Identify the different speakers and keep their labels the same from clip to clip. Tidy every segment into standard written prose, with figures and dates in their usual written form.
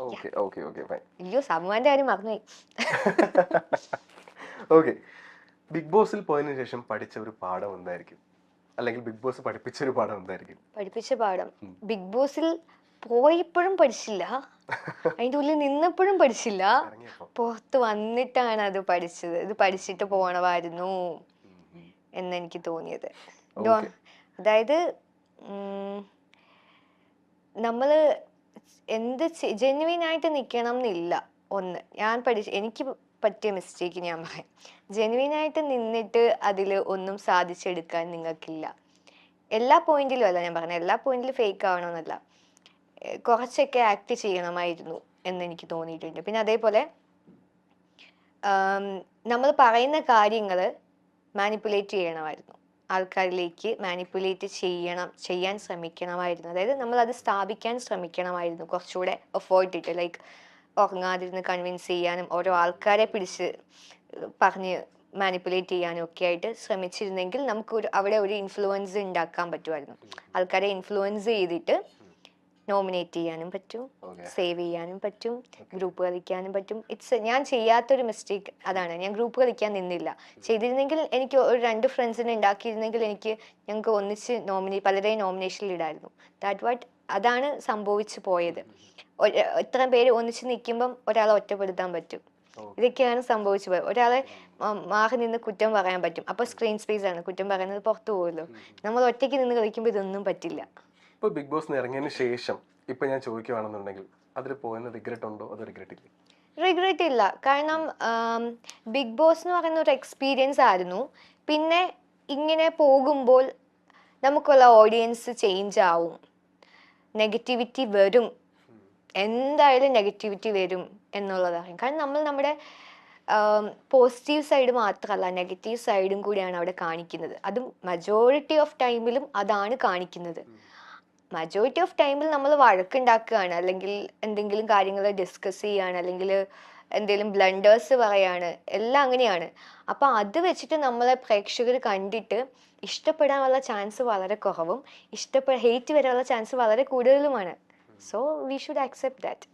Speaker 1: Okay okay okay fine.
Speaker 2: അയ്യോ സമ്മാന്റെ കാര്യം മറന്നുപോയി.
Speaker 1: ഓക്കെ, ബിഗ് ബോസിൽ പോയതിനു ശേഷം പഠിച്ച ഒരു പാഠം എന്തായിരിക്കും, അല്ലെങ്കിൽ ബിഗ് ബോസ് പഠിപ്പിച്ച ഒരു പാഠം എന്തായിരിക്കും?
Speaker 2: പഠിപ്പിച്ച പാഠം ബിഗ് ബോസിൽ പോയപ്പോഴും പഠിച്ചില്ല, അതിന്റെ ഉള്ളിൽ നിന്നപ്പോഴും പഠിച്ചില്ല,
Speaker 1: ഇറങ്ങിയപ്പോ
Speaker 2: പുറത്ത് വന്നിട്ടാണ് അത് പഠിച്ചത്. ഇത് പഠിച്ചിട്ട് പോണമായിരുന്നു എന്നെനിക്ക് തോന്നിയത്.
Speaker 1: ഓക്കെ.
Speaker 2: അതായത് നമ്മള് എന്ത് ജെന്യുവിൻ ആയിട്ട് നിൽക്കണം എന്നില്ല. ഒന്ന് ഞാൻ എനിക്ക് പറ്റിയ മിസ്റ്റേക്ക് ഞാൻ പറയാം. ജെന്യുവിൻ ആയിട്ട് നിന്നിട്ട് അതിൽ ഒന്നും സാധിച്ചെടുക്കാൻ നിങ്ങൾക്കില്ല. എല്ലാ പോയിന്റിലും അല്ല ഞാൻ പറഞ്ഞത്, എല്ലാ പോയിന്റിലും ഫേക്ക് ആവണമെന്നല്ല, കുറച്ചൊക്കെ ആക്ട് ചെയ്യണമായിരുന്നു എന്ന് എനിക്ക് തോന്നിയിട്ടുണ്ട്. പിന്നെ അതേപോലെ നമ്മൾ പറയുന്ന കാര്യങ്ങൾ മാനിപ്പുലേറ്റ് ചെയ്യണമായിരുന്നു, ആൾക്കാരിലേക്ക് മാനിപ്പുലേറ്റ് ചെയ്യാൻ ശ്രമിക്കണമായിരുന്നു. അതായത് നമ്മൾ അത് സ്ഥാപിക്കാൻ ശ്രമിക്കണമായിരുന്നു, കുറച്ചുകൂടെ എഫേർട്ട് ഇട്ട്, ലൈക്ക് ഉറങ്ങാതിരുന്ന് കൺവിൻസ് ചെയ്യാനും ഓരോ ആൾക്കാരെ പിടിച്ച് പറഞ്ഞ് മാനിപ്പുലേറ്റ് ചെയ്യാനും ഒക്കെ ആയിട്ട് ശ്രമിച്ചിരുന്നെങ്കിൽ നമുക്ക് അവിടെ ഒരു ഇൻഫ്ലുവൻസ് ഉണ്ടാക്കാൻ പറ്റുമായിരുന്നു. ആൾക്കാരെ ഇൻഫ്ലുവൻസ് ചെയ്തിട്ട് നോമിനേറ്റ് ചെയ്യാനും പറ്റും, സേവ് ചെയ്യാനും പറ്റും, ഗ്രൂപ്പ് കളിക്കാനും പറ്റും. ഞാൻ ചെയ്യാത്തൊരു മിസ്റ്റേക്ക് അതാണ്, ഞാൻ ഗ്രൂപ്പ് കളിക്കാൻ നിന്നില്ല. ചെയ്തിരുന്നെങ്കിൽ എനിക്ക് ഒരു 2 ഫ്രണ്ട്സിനെ ഉണ്ടാക്കിയിരുന്നെങ്കിൽ ഞങ്ങൾക്ക് ഒന്നിച്ച് പലരെയും നോമിനേഷനിൽ ഇടായിരുന്നു. അതാണ് സംഭവിച്ചു പോയത്. ഇത്രയും പേര് ഒന്നിച്ച് നിൽക്കുമ്പം ഒരാളെ ഒറ്റപ്പെടുത്താൻ പറ്റും. ഇതൊക്കെയാണ് സംഭവിച്ചു പോയത്. ഒരാളെ മാറി നിന്ന് കുറ്റം പറയാൻ പറ്റും, അപ്പൊ സ്ക്രീൻ സ്പേസ് ആണ്, കുറ്റം പറയുന്നത് പുറത്തു പോകുമല്ലോ. നമ്മൾ ഒറ്റയ്ക്ക് നിന്ന് കളിക്കുമ്പോൾ ഇതൊന്നും പറ്റില്ല.
Speaker 1: ഇപ്പൊ ബിഗ് ബോസ് ഇറങ്ങിയതിന് ശേഷം ഇപ്പൊ ഞാൻ ചോദിക്കുവാണെന്നുണ്ടെങ്കിൽ അതിൽ പോയെന്ന് റിഗ്രറ്റ് ഉണ്ടോ, അത് റിഗ്രറ്റ് ഇല്ല?
Speaker 2: റിഗ്രറ്റ് ഇല്ല, കാരണം ബിഗ് ബോസ് എന്ന് പറയുന്ന ഒരു എക്സ്പീരിയൻസ് ആയിരുന്നു. പിന്നെ ഇങ്ങനെ പോകുമ്പോൾ നമുക്കുള്ള ഓഡിയൻസ് ചേഞ്ച് ആവും, നെഗറ്റിവിറ്റി വരും, എന്തായാലും നെഗറ്റിവിറ്റി വരും എന്നുള്ളതാണ്. കാരണം നമ്മൾ നമ്മുടെ പോസിറ്റീവ് സൈഡ് മാത്രമല്ല, നെഗറ്റീവ് സൈഡും കൂടിയാണ് അവിടെ കാണിക്കുന്നത്. അതും മജോറിറ്റി ഓഫ് ടൈമിലും അതാണ് കാണിക്കുന്നത്. മജോറിറ്റി ഓഫ് ടൈമിൽ നമ്മൾ വഴക്കുണ്ടാക്കുകയാണ്, അല്ലെങ്കിൽ എന്തെങ്കിലും കാര്യങ്ങൾ ഡിസ്കസ് ചെയ്യാണ്, അല്ലെങ്കിൽ എന്തെങ്കിലും ബ്ലണ്ടേഴ്സ് പറയാണ്, എല്ലാം അങ്ങനെയാണ്. അപ്പം അത് വെച്ചിട്ട് നമ്മളെ പ്രേക്ഷകർ കണ്ടിട്ട് ഇഷ്ടപ്പെടാനുള്ള ചാൻസ് വളരെ കുറവും, ഹെയ്റ്റ് വരാനുള്ള ചാൻസ് വളരെ കൂടുതലുമാണ്. So we should accept that.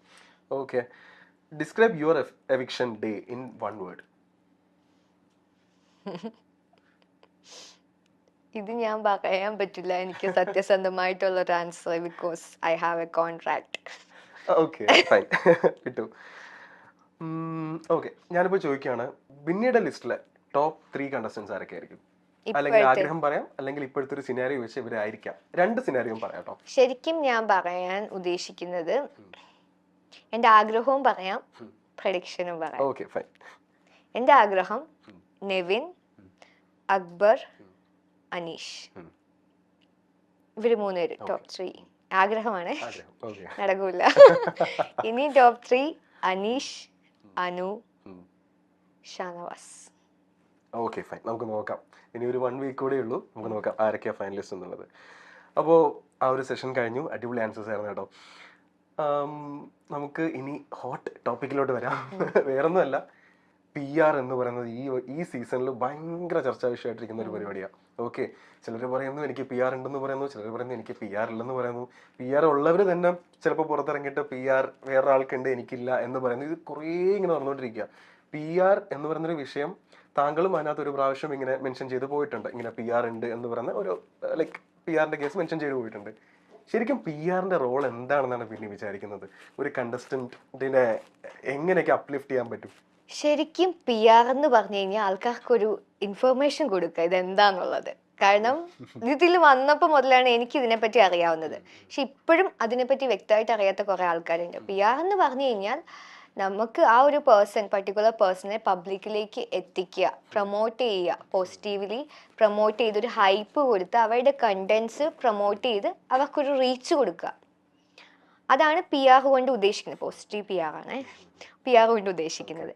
Speaker 1: Okay, describe your eviction day in 1 word.
Speaker 2: ഇത് ഞാൻ പറയാൻ പറ്റില്ല, എനിക്ക് സത്യസന്ധമായിട്ടുള്ള ഒരു answer, because I have a contract.
Speaker 1: Okay fine, കിട്ടും. ഓക്കെ, ഞാനിപ്പോ ചോദിക്കുകയാണ്, പിന്നീട് ലിസ്റ്റിലെ ടോപ്പ് 3 കണ്ടസ്റ്റൻസ് ആരൊക്കെ ആയിരിക്കും? അല്ലെങ്കിൽ ആഗ്രഹം പറയാം, അല്ലെങ്കിൽ ഇപ്പോഴത്തെ ഒരു സിനാരിയോ വെച്ച് ഇവരായിരിക്കാം. 2 സിനാരിയോ പറയാം കേട്ടോ.
Speaker 2: ശരിക്കും ഞാൻ പറയാൻ ഉദ്ദേശിക്കുന്നത്, എന്റെ ആഗ്രഹവും പറയാം, പ്രഡിക്ഷനും പറയാം.
Speaker 1: Okay fine.
Speaker 2: എന്റെ ആഗ്രഹം നെവിൻ, അക്ബർ, അനീഷ്, ഇവര് 3 പേര് ടോപ്പ് 3 ആഗ്രഹമാണ്, നടക്കൂല. ഇനി top 3 Aneesh, Anu, Shanavas.
Speaker 1: Okay fine, നമുക്ക് നോക്കാം. ഇനി ഒരു 1 വീക്ക് കൂടെ ഉള്ളൂ, നമുക്ക് നോക്കാം ആരൊക്കെയാ ഫൈനലിസ്റ്റ് എന്നുള്ളത്. അപ്പോൾ ആ ഒരു സെഷൻ കഴിഞ്ഞു, അടിപൊളി ആൻസേഴ്സ് ആയിരുന്നു കേട്ടോ. നമുക്ക് ഇനി ഹോട്ട് ടോപ്പിക്കിലോട്ട് വരാം. വേറൊന്നുമല്ല, PR എന്ന് പറയുന്നത് ഈ സീസണിൽ ഭയങ്കര ചർച്ചാ വിഷയമായിട്ടിരിക്കുന്ന ഒരു പരിപാടിയാണ്. ഓക്കെ, ചിലർ പറയുന്നു എനിക്ക് PR ഉണ്ടെന്ന് പറയുന്നു, ചിലർ പറയുന്നു എനിക്ക് PR ഇല്ലെന്ന് പറയുന്നു. PR ഉള്ളവർ തന്നെ ചിലപ്പോൾ പുറത്തിറങ്ങിയിട്ട് PR വേറൊരാൾക്കുണ്ട് എനിക്കില്ല എന്ന് പറയുന്നു. ഇത് കുറേ ഇങ്ങനെ നടന്നുകൊണ്ടിരിക്കുക. PR എന്ന് പറയുന്നൊരു വിഷയം താങ്കളും അതിനകത്ത് ഒരു പ്രാവശ്യം ഇങ്ങനെ മെൻഷൻ ചെയ്ത് പോയിട്ടുണ്ട്, ഇങ്ങനെ PR ഉണ്ട് എന്ന് പറയുന്ന ഒരു ലൈക്ക് PR-ന്റെ കേസ് മെൻഷൻ ചെയ്ത് പോയിട്ടുണ്ട്. ശരിക്കും PR-ന്റെ റോൾ എന്താണെന്നാണ് പിന്നെ വിചാരിക്കുന്നത്? ഒരു കണ്ടസ്റ്റന്റിനെ എങ്ങനെയൊക്കെ അപ്ലിഫ്റ്റ് ചെയ്യാൻ പറ്റും?
Speaker 2: ശരിക്കും PR എന്ന് പറഞ്ഞു കഴിഞ്ഞാൽ ആൾക്കാർക്കൊരു ഇൻഫർമേഷൻ കൊടുക്കുക ഇതെന്താന്നുള്ളത്. കാരണം ഇതിൽ വന്നപ്പോൾ മുതലാണ് എനിക്ക് ഇതിനെപ്പറ്റി അറിയാവുന്നത്. പക്ഷെ ഇപ്പോഴും അതിനെപ്പറ്റി വ്യക്തമായിട്ട് അറിയാത്ത കുറെ ആൾക്കാരുണ്ട്. PR എന്ന് പറഞ്ഞു കഴിഞ്ഞാൽ നമുക്ക് ആ ഒരു പർട്ടിക്കുലർ പേഴ്സണെ പബ്ലിക്കിലേക്ക് എത്തിക്കുക, പ്രൊമോട്ട് ചെയ്യുക, പോസിറ്റീവ്ലി പ്രൊമോട്ട് ചെയ്ത് ഒരു ഹൈപ്പ് കൊടുത്ത് അവരുടെ കണ്ടന്റ്സ് പ്രൊമോട്ട് ചെയ്ത് അവർക്കൊരു റീച്ച് കൊടുക്കുക. അതാണ് PR കൊണ്ട് ഉദ്ദേശിക്കുന്നത്. പോസിറ്റീവ് PR ആണ് PR കൊണ്ട് ഉദ്ദേശിക്കുന്നത്.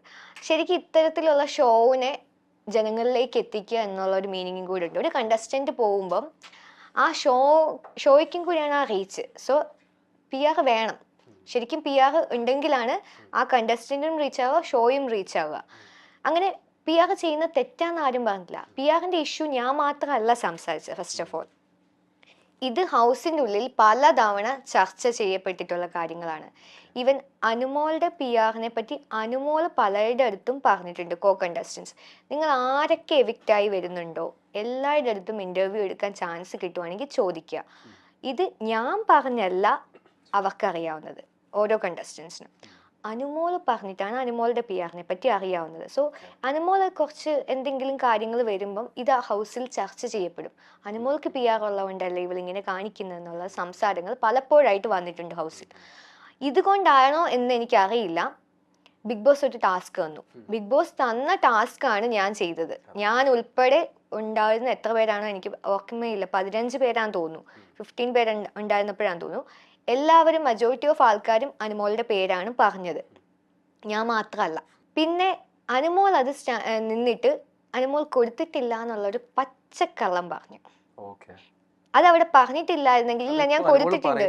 Speaker 2: ശരിക്കും ഇത്തരത്തിലുള്ള ഷോവിനെ ജനങ്ങളിലേക്ക് എത്തിക്കുക എന്നുള്ള ഒരു മീനിങ്ങും കൂടി ഉണ്ട്. ഒരു കണ്ടസ്റ്റന്റ് പോകുമ്പം ആ ഷോയ്ക്കും കൂടിയാണ് ആ റീച്ച്. സോ PR വേണം. ശരിക്കും PR ഉണ്ടെങ്കിലാണ് ആ കണ്ടസ്റ്റന്റും റീച്ച് ആവുക, ഷോയും റീച്ച് ആവുക. അങ്ങനെ PR ചെയ്യുന്ന തെറ്റാന്ന് ആരും പറഞ്ഞില്ല. PR-ന്റെ ഇഷ്യൂ ഞാൻ മാത്രമല്ല സംസാരിച്ചത്. ഫസ്റ്റ് ഓഫ് ഓൾ ഇത് ഹൗസിൻ്റെ ഉള്ളിൽ പലതവണ ചർച്ച ചെയ്യപ്പെട്ടിട്ടുള്ള കാര്യങ്ങളാണ്. ഈവൻ അനുമോളുടെ പി ആറിനെ പറ്റി അനുമോൾ പലരുടെ അടുത്തും പറഞ്ഞിട്ടുണ്ട്. കോ കണ്ടസ്റ്റൻസ്, നിങ്ങൾ ആരൊക്കെ എവിക്റ്റായി വരുന്നുണ്ടോ എല്ലാവരുടെ അടുത്തും ഇൻ്റർവ്യൂ എടുക്കാൻ ചാൻസ് കിട്ടുവാണെങ്കിൽ ചോദിക്കുക. ഇത് ഞാൻ പറഞ്ഞല്ല അവർക്കറിയാവുന്നത്, ഓരോ കണ്ടസ്റ്റൻസിനും. അനുമോൾ പറഞ്ഞിട്ടാണ് അനുമോളുടെ പി ആറിനെ പറ്റി അറിയാവുന്നത്. സോ അനുമോൾ കുറച്ച് എന്തെങ്കിലും കാര്യങ്ങൾ വരുമ്പം ഇത് ആ ഹൗസിൽ ചർച്ച ചെയ്യപ്പെടും. അനുമോൾക്ക് പി ആർ ഉള്ളതുകൊണ്ടല്ലേ ഇവളിങ്ങനെ കാണിക്കുന്നതെന്നുള്ള സംസാരങ്ങൾ പലപ്പോഴായിട്ട് വന്നിട്ടുണ്ട് ഹൗസിൽ. ഇതുകൊണ്ടാണോ എന്ന് എനിക്കറിയില്ല. ബിഗ് ബോസ് ഒരു ടാസ്ക് തന്നു. ബിഗ് ബോസ് തന്ന ടാസ്ക് ആണ് ഞാൻ ചെയ്തത്. ഞാൻ ഉൾപ്പെടെ ഉണ്ടായിരുന്ന എത്ര പേരാണോ എനിക്ക് ഓർമ്മയില്ല, 15 പേരാന്ന് തോന്നുന്നു, 15 പേര് ഉണ്ടായിരുന്നപ്പോഴാന്ന് തോന്നുന്നു. എല്ലാവരും മജോറിറ്റി ഓഫ് ആൾക്കാരും അനുമോളുടെ പേരാണ് പറഞ്ഞത്, ഞാൻ മാത്രമല്ല. പിന്നെ അനുമോൾ അത് നിന്നിട്ട് അനുമോൾ കൊടുത്തിട്ടില്ല എന്നുള്ളൊരു പച്ചക്കള്ളം പറഞ്ഞു. അത് അവിടെ പറഞ്ഞിട്ടില്ലായിരുന്നെങ്കിൽ ഇല്ല ഞാൻ കൊടുത്തിട്ടുണ്ട്.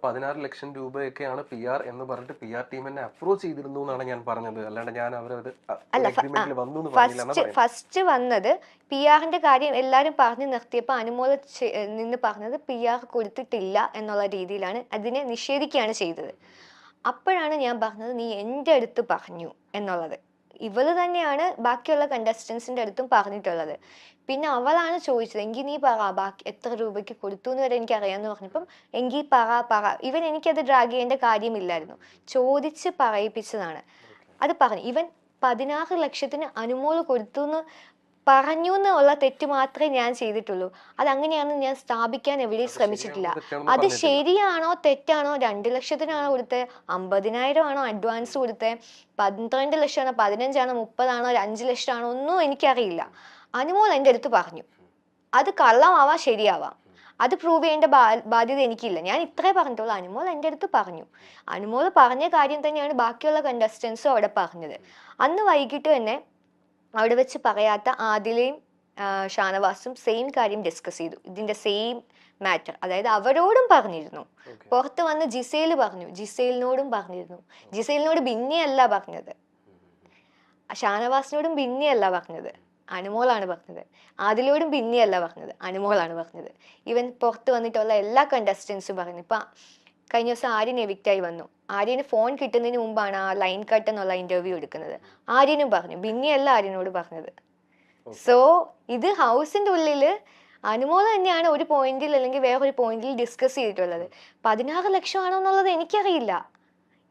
Speaker 1: 16 ലക്ഷം രൂപയൊക്കെയാണ് പി ആർ എന്ന് പറഞ്ഞിട്ട് പി ആർ ടീം എന്നെ അപ്രോച്ച് ചെയ്തിരുന്നു എന്നാണ് ഞാൻ പറഞ്ഞത്. അല്ലാണ്ട് ഞാൻ
Speaker 2: ഫസ്റ്റ് വന്നത് പി ആറിന്റെ കാര്യം എല്ലാരും പറഞ്ഞു നിർത്തിയപ്പോൾ അനുമോൾ നിന്ന് പറഞ്ഞത് പി ആർ കൊടുത്തിട്ടില്ല എന്നുള്ള രീതിയിലാണ് അതിനെ നിഷേധിക്കുകയാണ് ചെയ്തത്. അപ്പോഴാണ് ഞാൻ പറഞ്ഞത് നീ എൻ്റെ അടുത്ത് പറഞ്ഞു എന്നുള്ളത്. ഇവള് തന്നെയാണ് ബാക്കിയുള്ള കണ്ടസ്റ്റൻസിന്റെ അടുത്തും പറഞ്ഞിട്ടുള്ളത്. പിന്നെ അവളാണ് ചോദിച്ചത്, എങ്കിൽ നീ പറ ബാക്കി എത്ര രൂപയ്ക്ക് കൊടുത്തു എന്ന് വരെ എനിക്ക് അറിയാമെന്ന് പറഞ്ഞപ്പം എങ്കിൽ പറ. ഇവൻ എനിക്കത് ഡ്രാഗ് ചെയ്യേണ്ട കാര്യമില്ലായിരുന്നു, ചോദിച്ച് പറയിപ്പിച്ചതാണ്. അത് പറഞ്ഞു. ഇവൻ 16 ലക്ഷത്തിന് അനുമോൾ കൊടുത്തു എന്ന് പറഞ്ഞു എന്നുള്ള തെറ്റ് മാത്രമേ ഞാൻ ചെയ്തിട്ടുള്ളൂ. അതങ്ങനെയാണെന്ന് ഞാൻ സ്ഥാപിക്കാൻ എവിടെയും ശ്രമിച്ചിട്ടില്ല. അത് ശരിയാണോ തെറ്റാണോ, 2 ലക്ഷത്തിനാണോ കൊടുത്തത്, 50,000 ആണോ അഡ്വാൻസ് കൊടുത്തത്, 12 ലക്ഷമാണോ 15 ആണോ 30 ആണോ 5 ലക്ഷമാണോ ഒന്നും എനിക്കറിയില്ല. അനുമോൾ എൻ്റെ അടുത്ത് പറഞ്ഞു. അത് കള്ളമാവാം ശരിയാവാം, അത് പ്രൂവ് ചെയ്യേണ്ട ബാധ്യത എനിക്കില്ല. ഞാൻ ഇത്രേ പറഞ്ഞിട്ടുള്ളൂ, അനുമോൾ എൻ്റെ അടുത്ത് പറഞ്ഞു. അനുമോൾ പറഞ്ഞ കാര്യം തന്നെയാണ് ബാക്കിയുള്ള കണ്ടസ്റ്റൻസും അവിടെ പറഞ്ഞത്. അന്ന് വൈകിട്ട് തന്നെ അവിടെ വെച്ച് പറയാത്ത ആദിലയും ഷാനവാസും സെയിം കാര്യം ഡിസ്കസ് ചെയ്തു, ഇതിന്റെ സെയിം മാറ്റർ. അതായത് അവരോടും പറഞ്ഞിരുന്നു, പുറത്ത് വന്ന് ജിസേൽ പറഞ്ഞു, ജിസേലിനോടും പറഞ്ഞിരുന്നു. ജിസേലിനോട് ഭിന്നയല്ല പറഞ്ഞത്, ഷാനവാസിനോടും ഭിന്നയല്ല പറഞ്ഞത്, അനുമോളാണ് പറഞ്ഞത്. ആദിലോടും ഭിന്നയല്ല പറഞ്ഞത്, അനുമോളാണ് പറഞ്ഞത്. ഇവൻ പുറത്ത് വന്നിട്ടുള്ള എല്ലാ കണ്ടസ്റ്റൻസും പറഞ്ഞു. ഇപ്പം കഴിഞ്ഞ ദിവസം ആര്യൻ എവിക്റ്റായി വന്നു. ആര്യന് ഫോൺ കിട്ടുന്നതിന് മുമ്പാണ് ആ ലൈൻ കട്ട് എന്നുള്ള ഇന്റർവ്യൂ എടുക്കുന്നത്. ആര്യനും പറഞ്ഞു, ഭിന്നയല്ല ആര്യനോട് പറഞ്ഞത്. സോ ഇത് ഹൗസിന്റെ ഉള്ളില് അനുമോൾ തന്നെയാണ് ഒരു പോയിന്റിൽ അല്ലെങ്കിൽ വേറൊരു പോയിന്റിൽ ഡിസ്കസ് ചെയ്തിട്ടുള്ളത്. 16 ലക്ഷമാണോ എന്നുള്ളത് എനിക്കറിയില്ല.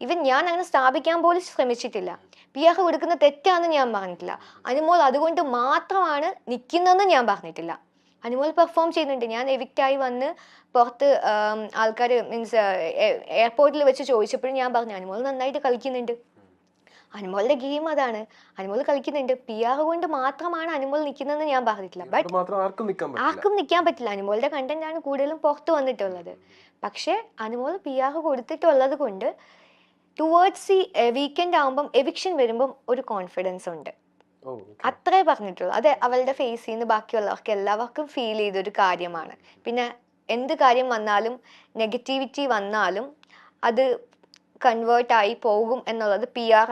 Speaker 2: ഇവൻ ഞാൻ അങ്ങനെ സ്ഥാപിക്കാൻ പോലും ശ്രമിച്ചിട്ടില്ല. പി ആർ കൊടുക്കുന്ന തെറ്റാന്ന് ഞാൻ പറഞ്ഞിട്ടില്ല. അനുമോൾ അതുകൊണ്ട് മാത്രമാണ് നിൽക്കുന്നതെന്ന് ഞാൻ പറഞ്ഞിട്ടില്ല. അനുമോൾ പെർഫോം ചെയ്യുന്നുണ്ട്. ഞാൻ എവിക്റ്റായി വന്ന് പുറത്ത് ആൾക്കാർ മീൻസ് എയർപോർട്ടിൽ വെച്ച് ചോദിച്ചപ്പോഴും ഞാൻ പറഞ്ഞു അനുമോൾ നന്നായിട്ട് കളിക്കുന്നുണ്ട്, അനുമോളുടെ ഗെയിം അതാണ്, അനുമോൾ കളിക്കുന്നുണ്ട്. പി ആർ കൊണ്ട് മാത്രമാണ് അനുമോൾ നിൽക്കുന്നതെന്ന് ഞാൻ പറഞ്ഞിട്ടില്ല. ബട്ട് ആർക്കും നിൽക്കാൻ പറ്റില്ല. അനുമോളുടെ കണ്ടന്റ് ആണ് കൂടുതലും പുറത്ത് വന്നിട്ടുള്ളത്. പക്ഷെ അനുമോൾ പി ആർ കൊടുത്തിട്ടുള്ളത് കൊണ്ട് ടുവേർഡ്സ് ഈ വീക്കെൻഡ് ആകുമ്പം എവിക്ഷൻ വരുമ്പം ഒരു കോൺഫിഡൻസ് ഉണ്ട്, അത്രേ പറഞ്ഞിട്ടുള്ളൂ. അത് അവളുടെ ഫേസിൽ നിന്ന് ബാക്കിയുള്ളവർക്ക് എല്ലാവർക്കും ഫീൽ ചെയ്തൊരു കാര്യമാണ്. പിന്നെ എന്ത് കാര്യം വന്നാലും നെഗറ്റിവിറ്റി വന്നാലും അത് കൺവേർട്ടായി പോകും എന്നുള്ളത് പി ആർ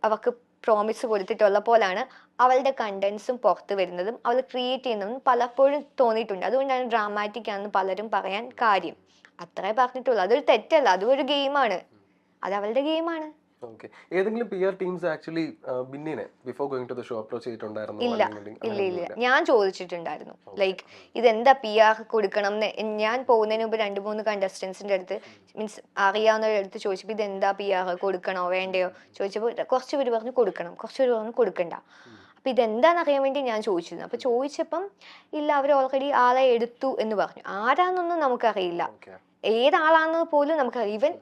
Speaker 2: അവർക്ക് പ്രോമിസ് കൊടുത്തിട്ടുള്ള പോലാണ് അവളുടെ കണ്ടന്റ്സും പുറത്ത് വരുന്നതും അവൾ ക്രിയേറ്റ് ചെയ്യുന്നതും പലപ്പോഴും തോന്നിയിട്ടുണ്ട്. അതുകൊണ്ടാണ് ഡ്രാമാറ്റിക് ആണെന്ന് പലരും പറയാൻ കാര്യം. അത്രേ പറഞ്ഞിട്ടുള്ളൂ. അതൊരു തെറ്റല്ല, അതും ഒരു ഗെയിമാണ്, അത് അവളുടെ ഗെയിമാണ്.
Speaker 1: ഏതെങ്കിലും PR ടീംസ് ആക്ച്വലി ബിന്നിനെ before going to the show approach ചെയ്തിട്ടുണ്ടായിരുന്നു?
Speaker 2: ഇല്ല, ഞാൻ ചോദിച്ചിട്ടുണ്ടായിരുന്നു ലൈക്ക് ഇതെന്താ PR കൊടുക്കണം എന്ന്. ഞാൻ പോകുന്നതിന് മുമ്പ് 2-3 കണ്ടസ്റ്റൻസിന്റെ അടുത്ത് മീൻസ് അറിയാവുന്നവരുടെ അടുത്ത് ചോദിച്ചപ്പോൾ ഇതെന്താ PR കൊടുക്കണോ വേണ്ടയോ ചോദിച്ചപ്പോൾ കുറച്ച് പേര് പറഞ്ഞു കൊടുക്കണം, കുറച്ച് പേര് പറഞ്ഞു കൊടുക്കണ്ട. അപ്പൊ ഇതെന്താന്ന് അറിയാൻ വേണ്ടി ഞാൻ ചോദിച്ചിരുന്നു. അപ്പൊ ചോദിച്ചപ്പം ഇല്ല, അവർ ഓൾറെഡി ആളെ എടുത്തു എന്ന് പറഞ്ഞു. ആരാന്നൊന്നും നമുക്കറിയില്ല, ഏതാളാന്ന് പോലും നമുക്കറിയാം. ഈവൻ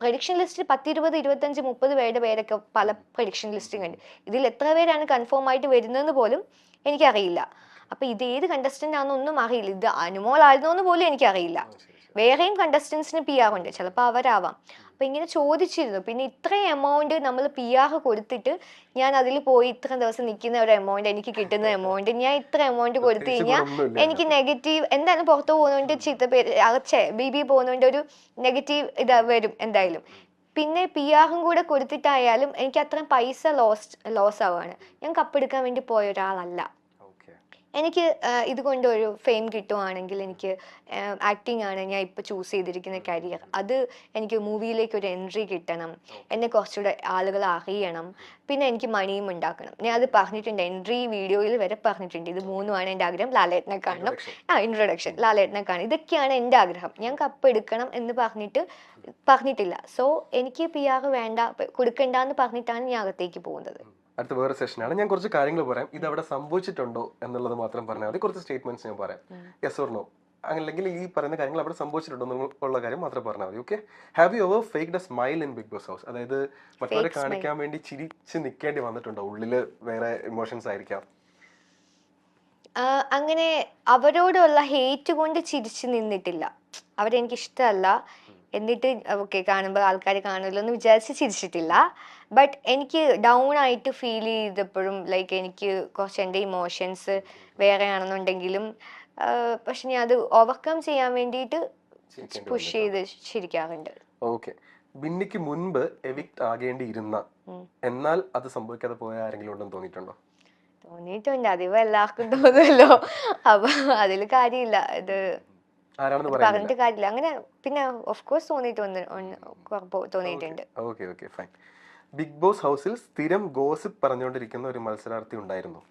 Speaker 2: പ്രഡിക്ഷൻ ലിസ്റ്റ് 10, 20, 25, 30 പേരുടെ പേരൊക്കെ പല പ്രഡിക്ഷൻ ലിസ്റ്റും കണ്ട്. ഇതിൽ എത്ര പേരാണ് കൺഫേം ആയിട്ട് വരുന്നതെന്ന് പോലും എനിക്കറിയില്ല. അപ്പൊ ഇത് ഏത് കണ്ടസ്റ്റന്റ് ആണെന്നൊന്നും അറിയില്ല. ഇത് അനുമോൾ ആയിരുന്നോന്ന് പോലും എനിക്കറിയില്ല. വേറെയും കണ്ടസ്റ്റൻസിന് PR ഉണ്ട്, ചിലപ്പോൾ അവരാവാം. അപ്പൊ ഇങ്ങനെ ചോദിച്ചിരുന്നു. പിന്നെ ഇത്രയും എമൗണ്ട് നമ്മൾ PR കൊടുത്തിട്ട് ഞാൻ അതിൽ പോയി ഇത്ര ദിവസം നിൽക്കുന്ന ഒരു എമൗണ്ട്, എനിക്ക് കിട്ടുന്ന എമൗണ്ട്, ഞാൻ ഇത്ര എമൗണ്ട് കൊടുത്തു കഴിഞ്ഞാൽ എനിക്ക് നെഗറ്റീവ് എന്തായാലും പുറത്തു പോകുന്നതുകൊണ്ട് ചീത്ത പേര് BB പോകുന്നതുകൊണ്ട് ഒരു നെഗറ്റീവ് ഇത് വരും എന്തായാലും. പിന്നെ PR കൂടെ കൊടുത്തിട്ടായാലും എനിക്ക് അത്രയും പൈസ ലോസ് ആവുകയാണ്. ഞാൻ കപ്പെടുക്കാൻ വേണ്ടി പോയ ഒരാളല്ല. എനിക്ക് ഇതുകൊണ്ട് ഒരു ഫെയിം കിട്ടുവാണെങ്കിൽ എനിക്ക് ആക്ടിങ് ആണ് ഞാൻ ഇപ്പോൾ ചൂസ് ചെയ്തിരിക്കുന്ന കരിയർ. അത് എനിക്ക് മൂവിയിലേക്ക് ഒരു എൻട്രി കിട്ടണം, എന്നെ കുറച്ചുകൂടെ ആളുകൾ അറിയണം, പിന്നെ എനിക്ക് മണിയും ഉണ്ടാക്കണം. ഞാൻ അത് പറഞ്ഞിട്ടുണ്ട്, എൻട്രി വീഡിയോയിൽ വരെ പറഞ്ഞിട്ടുണ്ട്. ഇത് മൂന്നുമാണ് എൻ്റെ ആഗ്രഹം. ലാലേട്ടനെ കാണണം, ഇൻട്രൊഡക്ഷൻ ലാലേട്ടനെ കാണണം, ഇതൊക്കെയാണ് എൻ്റെ ആഗ്രഹം. ഞാൻ കപ്പ് എടുക്കണം എന്ന് പറഞ്ഞിട്ടില്ല. സോ എനിക്ക് PR വേണ്ട, കൊടുക്കണ്ടെന്ന് പറഞ്ഞിട്ടാണ് ഞാൻ അകത്തേക്ക് പോകുന്നത്.
Speaker 1: അടുത്ത വേറെ സെഷനാണ്. ഞാൻ കുറച്ച് കാര്യങ്ങൾ പറയാം. ഇത് അവിടെ സംഭവിച്ചിട്ടുണ്ടോ എന്നുള്ളത് മാത്രം പറഞ്ഞാൽ മതി. കുറച്ച് സ്റ്റേറ്റ്മെന്റ്സ് ഞാൻ പറയാം. യെസ് ഓർ നോ, അല്ലെങ്കിൽ ഈ പറയുന്ന കാര്യങ്ങൾ അവിടെ സംഭവിച്ചിട്ടുണ്ടോ ഉള്ള കാര്യം മാത്രം പറഞ്ഞാൽ മതി. Okay. Have you ever faked a smile in Bigg Boss house? അതായത് മറ്റവരെ കാണിക്കാൻ വേണ്ടി ചിരിച്ച് നിൽക്കേണ്ടി വന്നിട്ടുണ്ടോ? ഉള്ളില് വേറെ ഇമോഷൻസ് ആയിരിക്കാം.
Speaker 2: അങ്ങനെ അവരോടുള്ള ഹേറ്റ് കൊണ്ട് ചിരിച്ചു നിന്നിട്ടില്ല. അവരെനിക്ക് ഇഷ്ടമല്ല എന്നിട്ട് ഓക്കെ കാണുമ്പോൾ ആൾക്കാർ കാണുമല്ലോ എന്ന് വിചാരിച്ച് ചിരിച്ചിട്ടില്ല. ബട്ട് എനിക്ക് ഡൗൺ ആയിട്ട് ഫീൽ ചെയ്തപ്പോഴും ലൈക്ക് എനിക്ക് കുറച്ച് എൻ്റെ ഇമോഷൻസ് വേറെ ആണെന്നുണ്ടെങ്കിലും പക്ഷെ ഞാൻ അത് ഓവർകം ചെയ്യാൻ വേണ്ടിയിട്ട് പുഷ് ചെയ്ത് ചിരിക്കാറുണ്ട്.
Speaker 1: ഓക്കെ. ബിന്നിക്ക് മുൻപ് എവിക്ട് ആകേണ്ടിയിരുന്ന എന്നാൽ അത് സംഭവിക്കാതെ പോയ ആരെങ്കിലും ഉണ്ടെന്ന് തോന്നിയിട്ടുണ്ടോ?
Speaker 2: തോന്നിയിട്ടുണ്ട്. അതിപ്പോ എല്ലാവർക്കും തോന്നുമല്ലോ. അപ്പൊ അതിൽ കാര്യമില്ല, ഇത് പറഞ്ഞിട്ട് കാര്യമില്ല. അങ്ങനെ പിന്നെ ഓഫ് കോഴ്സ് തോന്നിയിട്ടുണ്ട്.
Speaker 1: Okay okay fine. Bigg Boss ഹൗസിൽ സ്ഥിരം ഗോസിപ്പ് പറഞ്ഞുകൊണ്ടിരിക്കുന്ന ഒരു മത്സരാർത്ഥി ഉണ്ടായിരുന്നു?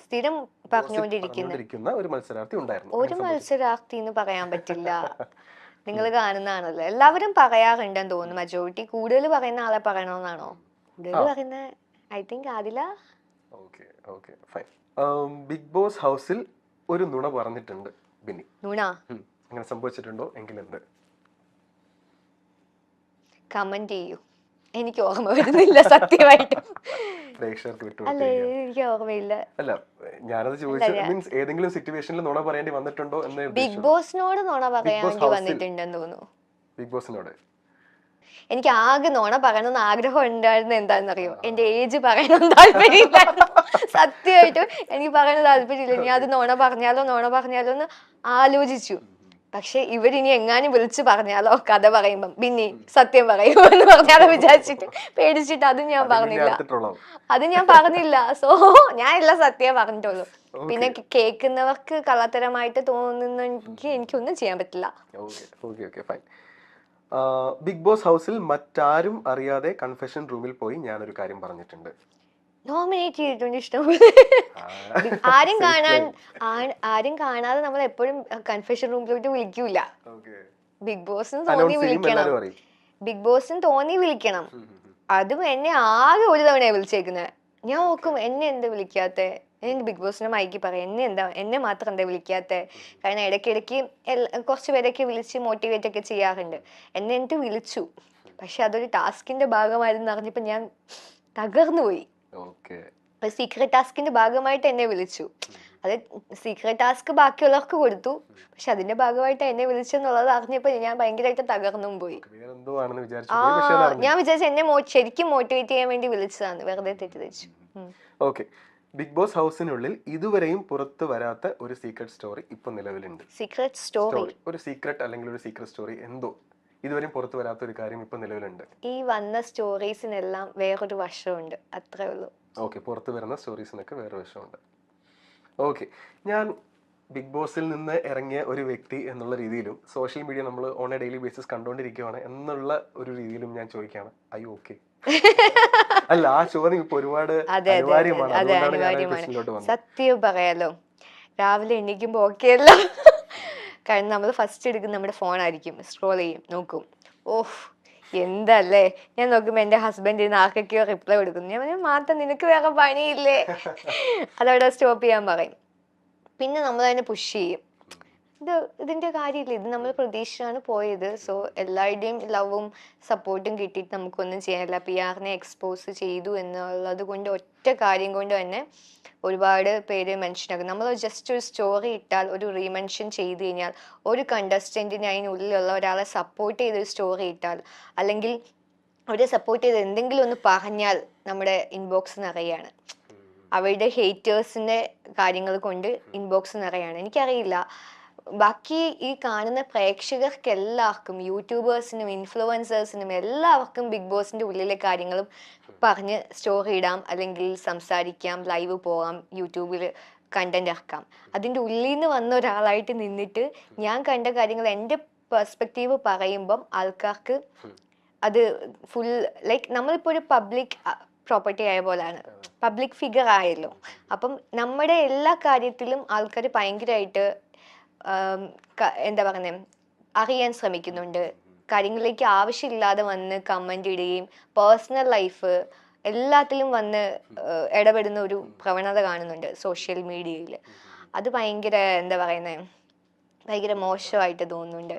Speaker 2: സ്ഥിരം പറഞ്ഞുകൊണ്ടിരിക്കുന്ന
Speaker 1: ഒരു മത്സരാർത്ഥി ഉണ്ടായിരുന്നു.
Speaker 2: ഒരു മത്സരാർത്ഥി എന്ന് പറയാൻ പറ്റില്ല. നിങ്ങൾ കാണുന്നതാണല്ലോ, എല്ലാവരും പറയാറുണ്ടെന്ന് തോന്നുന്നു. മജോറിറ്റി കൂടുതൽ പറയുന്ന ആളെ പറയണമെന്നാണോ? കൂടുതൽ പറയുന്ന I think Adila.
Speaker 1: Okay okay fine. Bigg Boss ഹൗസിൽ ഒരു നുണ പറഞ്ഞിട്ടുണ്ട് ബിന്നി.
Speaker 2: നുണ
Speaker 1: അങ്ങനെ സംഭവിച്ചിട്ടുണ്ടോ? എങ്കിൽ എന്ത്?
Speaker 2: കമന്റ് ചെയ്യൂ. എനിക്ക് ഓർമ്മ വരുന്നില്ല സത്യമായിട്ട്.
Speaker 1: പ്രേക്ഷകർക്ക് വിട്ടു.
Speaker 2: അല്ല എനിക്ക് ഓർമ്മയില്ല.
Speaker 1: അല്ല ഞാനത് ചോദിച്ചത് മീൻസ് ഏതെങ്കിലും സിറ്റുവേഷനിൽ നുണ പറയേണ്ടി വന്നിട്ടുണ്ടോ എന്ന്.
Speaker 2: ബിഗ് ബോസിനോട് നുണ പറയാൻ വന്നിട്ടുണ്ടെന്ന് തോന്നുന്നു.
Speaker 1: ബിഗ് ബോസിനോട്
Speaker 2: എനിക്ക് ആകെ നുണ പറയണമെന്ന് ആഗ്രഹം ഉണ്ടായിരുന്നു. എന്താണെന്നറിയോ? എന്റെ ഏജ് പറയണമെന്ന് താല്പര്യമില്ലായിരുന്നു. സത്യമായിട്ടും എനിക്ക് പറയാൻ താല്പര്യമില്ല. ഞാൻ അത് നുണ പറഞ്ഞാലോ എന്ന് ആലോചിച്ചു. പക്ഷെ ഇവരിനി എങ്ങാനും വിളിച്ചു പറഞ്ഞാലോ കഥ പറയുമ്പം പിന്നെ സത്യം പറയുമോ എന്ന് പറഞ്ഞാലോ വിചാരിച്ചിട്ട് പേടിച്ചിട്ട് അത് ഞാൻ പറഞ്ഞില്ല. സോ ഞാൻ എല്ലാം സത്യം പറഞ്ഞിട്ടുള്ളൂ. പിന്നെ കേൾക്കുന്നവർക്ക് കള്ളത്തരമായിട്ട് തോന്നുന്നെങ്കിൽ എനിക്കൊന്നും ചെയ്യാൻ പറ്റില്ല.
Speaker 1: ബിഗ് ബോസ് ഹൗസിൽ മറ്റാരും അറിയാതെ കൺഫെഷൻ റൂമിൽ പോയി ഞാനൊരു കാര്യം പറഞ്ഞിട്ടുണ്ട്.
Speaker 2: നോമിനേറ്റ് ചെയ്തിട്ടുണ്ട് ഇഷ്ടംപോലെ. ആരും കാണാതെ നമ്മൾ എപ്പോഴും കൺഫെഷൻ റൂമിലോട്ട് വിളിക്കൂല. ബിഗ് ബോസിന് തോന്നി വിളിക്കണം. അതും എന്നെ ആകെ ഒരു തവണയാണ് വിളിച്ചേക്കുന്നത്. ഞാൻ നോക്കും എന്നെ എന്താ വിളിക്കാത്തെ, എനിക്ക് ബിഗ് ബോസിന്റെ മൈക്ക് പറയാം എന്നെ മാത്രം എന്താ വിളിക്കാത്തെ. കാരണം ഇടയ്ക്കിടയ്ക്ക് കുറച്ച് പേരൊക്കെ വിളിച്ച് മോട്ടിവേറ്റ് ഒക്കെ ചെയ്യാറുണ്ട്. എന്നിട്ട് വിളിച്ചു. പക്ഷെ അതൊരു ടാസ്കിന്റെ ഭാഗമായിരുന്നു അറിഞ്ഞപ്പോ ഞാൻ തകർന്നു പോയി. സീക്രട്ട് ടാസ്കിന്റെ ഭാഗമായിട്ട് എന്നെ വിളിച്ചു. അത് സീക്രട്ട് ടാസ്ക് ബാക്കിയുള്ളവർക്ക് കൊടുത്തു. പക്ഷെ അതിന്റെ ഭാഗമായിട്ട് എന്നെ വിളിച്ചെന്നുള്ളത് അറിഞ്ഞപ്പോ ഞാൻ ഭയങ്കരമായിട്ട് തകർന്നും പോയി. ഞാൻ വിചാരിച്ചു എന്നെ ശരിക്കും മോട്ടിവേറ്റ് ചെയ്യാൻ വേണ്ടി വിളിച്ചതാണ്, വെറുതെ തെറ്റിദ്ധരിച്ചു.
Speaker 1: ഓക്കെ. ബിഗ് ബോസ് ഹൗസിനുള്ളിൽ ഇതുവരെയും പുറത്തു വരാത്ത ഒരു സീക്രട്ട് സ്റ്റോറി ഇപ്പൊ നിലവിലുണ്ട്.
Speaker 2: സീക്രട്ട് സ്റ്റോറി,
Speaker 1: ഒരു സീക്രട്ട് അല്ലെങ്കിൽ ഒരു സീക്രട്ട് സ്റ്റോറി എന്തോ ഇതുവരെയും പുറത്തു വരാത്ത ഒരു കാര്യം ഇപ്പൊ നിലവിലുണ്ട്.
Speaker 2: ഈ വന്ന സ്റ്റോറീസിനെല്ലാം വേറൊരു വശമുണ്ട്, അത്രേ ഉള്ളൂ.
Speaker 1: ഓക്കെ. പുറത്തു വരുന്ന സ്റ്റോറീസിനൊക്കെ വേറെ വശമുണ്ട്. ഓക്കെ. ഞാൻ ബിഗ് ബോസിൽ നിന്ന് ഇറങ്ങിയ ഒരു വ്യക്തി എന്നുള്ള രീതിയിലും സോഷ്യൽ മീഡിയ നമ്മൾ ഓൺ എ ഡെയിലി ബേസിസ് കണ്ടുകൊണ്ടിരിക്കുകയാണ് എന്നുള്ള ഒരു രീതിയിലും ഞാൻ ചോദിക്കുകയാണ്, ഐ ഓക്കെ? അല്ല, ആ ചോദ്യം ഇപ്പൊ ഒരുപാട് അനിവാര്യമാണ്.
Speaker 2: സത്യം പറയാലോ, രാവിലെ എണീക്കുമ്പോ ഓക്കെ അല്ല. കാരണം നമ്മൾ ഫസ്റ്റ് എടുക്കുന്ന നമ്മുടെ ഫോണായിരിക്കും, സ്ക്രോൾ ചെയ്യും, നോക്കും. ഓഹ് എന്തല്ലേ, ഞാൻ നോക്കുമ്പോ എന്റെ ഹസ്ബൻഡ് ഇരുന്ന് ആർക്കൊക്കെയോ റിപ്ലൈ കൊടുക്കുന്നു. ഞാൻ പറഞ്ഞു മാത്രം നിനക്ക് വേറെ പണിയില്ലേ, അതവിടെ സ്റ്റോപ്പ് ചെയ്യാൻ പറയും. പിന്നെ നമ്മൾ അതിനെ പുഷ് ചെയ്യും. ഇതിന്റെ കാര്യമില്ല, ഇത് നമ്മൾ പ്രതീക്ഷിച്ചാണ് പോയത്. സോ എല്ലാവരുടെയും ലവും സപ്പോർട്ടും കിട്ടിയിട്ട് നമുക്കൊന്നും ചെയ്യാനില്ല. PR-നെ എക്സ്പോസ് ചെയ്തു എന്നുള്ളത് കൊണ്ട് ഒറ്റ കാര്യം കൊണ്ട് തന്നെ ഒരുപാട് പേര് മെൻഷൻ ആക്കും. നമ്മൾ ജസ്റ്റ് ഒരു സ്റ്റോറി ഇട്ടാൽ, ഒരു റീമെൻഷൻ ചെയ്ത് കഴിഞ്ഞാൽ, ഒരു കണ്ടസ്റ്റന്റിന് അതിനുള്ളിലുള്ള ഒരാളെ സപ്പോർട്ട് ചെയ്തൊരു സ്റ്റോറി ഇട്ടാൽ, അല്ലെങ്കിൽ അവരെ സപ്പോർട്ട് ചെയ്ത് എന്തെങ്കിലും ഒന്ന് പറഞ്ഞാൽ നമ്മുടെ ഇൻബോക്സ് നിറയാണ്. അവരുടെ ഹേറ്റേഴ്സിന്റെ കാര്യങ്ങൾ കൊണ്ട് ഇൻബോക്സ് നിറയാണ്. എനിക്കറിയില്ല, ബാക്കി ഈ കാണുന്ന പ്രേക്ഷകർക്ക് എല്ലാവർക്കും, യൂട്യൂബേഴ്സിനും ഇൻഫ്ലുവൻസേഴ്സിനും എല്ലാവർക്കും ബിഗ് ബോസിന്റെ ഉള്ളിലെ കാര്യങ്ങളും പറഞ്ഞ് സ്റ്റോറി ഇടാം, അല്ലെങ്കിൽ സംസാരിക്കാം, ലൈവ് പോകാം, യൂട്യൂബിൽ കണ്ടന്റ് ഇറക്കാം. അതിൻ്റെ ഉള്ളിൽ നിന്ന് വന്ന ഒരാളായിട്ട് നിന്നിട്ട് ഞാൻ കണ്ട കാര്യങ്ങൾ എൻ്റെ പെർസ്പെക്റ്റീവ് പറയുമ്പം ആൾക്കാർക്ക് അത് ഫുൾ ലൈക്ക് നമ്മളിപ്പോൾ ഒരു പബ്ലിക് പ്രോപ്പർട്ടി ആയ പോലെയാണ്, പബ്ലിക് ഫിഗർ ആയല്ലോ. അപ്പം നമ്മുടെ എല്ലാ കാര്യത്തിലും ആൾക്കാർ ഭയങ്കരമായിട്ട് എന്താ പറയുന്നത് അറിയാൻ ശ്രമിക്കുന്നുണ്ട്. കാര്യങ്ങളിലേക്ക് ആവശ്യമില്ലാതെ വന്ന് കമൻ്റ് ഇടുകയും പേഴ്സണൽ ലൈഫ് എല്ലാത്തിലും വന്ന് ഇടപെടുന്ന ഒരു പ്രവണത കാണുന്നുണ്ട് സോഷ്യൽ മീഡിയയിൽ. അത് ഭയങ്കര എന്താ പറയുന്നത് ഭയങ്കര മോശമായിട്ട് തോന്നുന്നുണ്ട്.